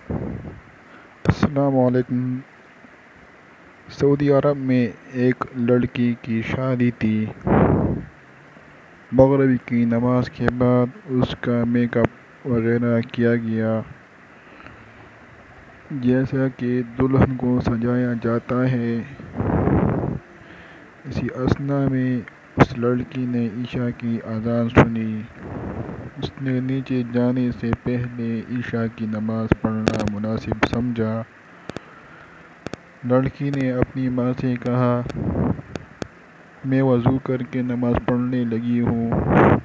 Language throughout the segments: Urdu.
السلام علیکم۔ سعودی عرب میں ایک لڑکی کی شادی تھی۔ مغرب کی نماز کے بعد اس کا میک اپ وغیرہ کیا گیا، جیسا کہ دلہن کو سجایا جاتا ہے۔ اسی اثناء میں اس لڑکی نے عشاء کی اذان سنی۔ اس نے نیچے جانے سے پہلے عشاء کی نماز پڑھنا مناسب سمجھا۔ لڑکی نے اپنی ماں سے کہا، میں وضو کر کے نماز پڑھنے لگی ہوں۔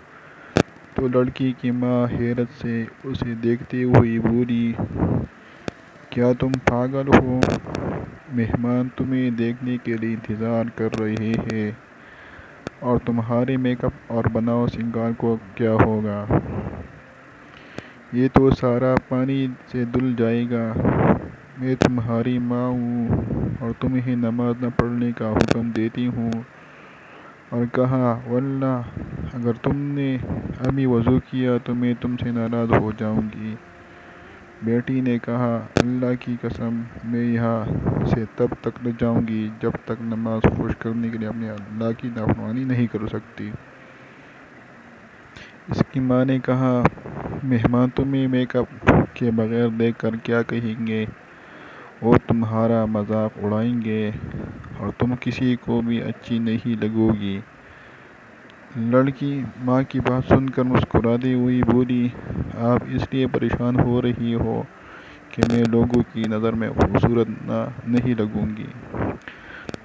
تو لڑکی کی ماں حیرت سے اسے دیکھتے ہوئے بولی، کیا تم پاگل ہو؟ مہمان تمہیں دیکھنے کے لیے انتظار کر رہے ہیں، اور تمہارے میک اپ اور بناؤ سنگار کو کیا ہوگا؟ یہ تو سارا پانی سے دھل جائے گا۔ میں تمہاری ماں ہوں اور تمہیں نماز نہ پڑھنے کا حکم دیتی ہوں۔ اور کہا، واللہ اگر تم نے ابھی وضو کیا تو میں تم سے ناراض ہو جاؤں گی۔ بیٹی نے کہا، اللہ کی قسم میں یہاں سے تب تک نہ جاؤں گی جب تک نماز خوش کرنے کے لیے اپنے اللہ کی نافرمانی نہیں کر سکتی۔ اس کی ماں نے کہا، مہمان تمہیں میک اپ کے بغیر دیکھ کر کیا کہیں گے؟ وہ تمہارا مذاق اڑائیں گے اور تم کسی کو بھی اچھی نہیں لگو گی۔ لڑکی ماں کی بات سن کر مسکراتی ہوئی بولی، آپ اس لیے پریشان ہو رہی ہو کہ میں لوگوں کی نظر میں خوبصورت نہیں لگوں گی،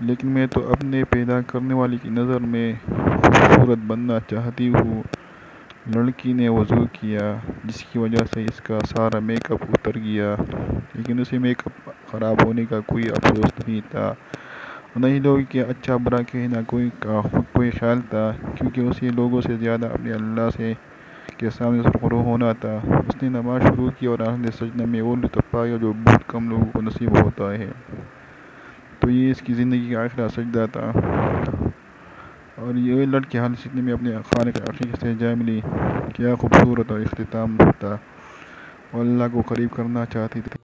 لیکن میں تو اپنے پیدا کرنے والے کی نظر میں خوبصورت بننا چاہتی ہوں۔ لڑکی نے وضو کیا، جس کی وجہ سے اس کا سارا میک اپ اتر گیا، لیکن اسے میک اپ خراب ہونے کا کوئی افسوس نہیں تھا، اور نہ ہی لوگوں کے اچھا برا کہنا کوئی خیال تھا، کیونکہ اسے لوگوں سے زیادہ اپنے اللہ کے سامنے سرخرو ہونا تھا۔ اس نے نماز شروع کی اور حالت سجدہ میں وہ لطف پایا جو بہت کم لوگوں کو نصیب ہوتا ہے۔ تو یہ اس کی زندگی کا آخری سجدہ تھا، اور یہ لڑکی حالت سجدے میں اپنے خالق حقیقی سے جا ملی۔ کیا خوبصورت اور اختتام تھا، وہ اللہ کو قریب کرنا چاہتی تھی۔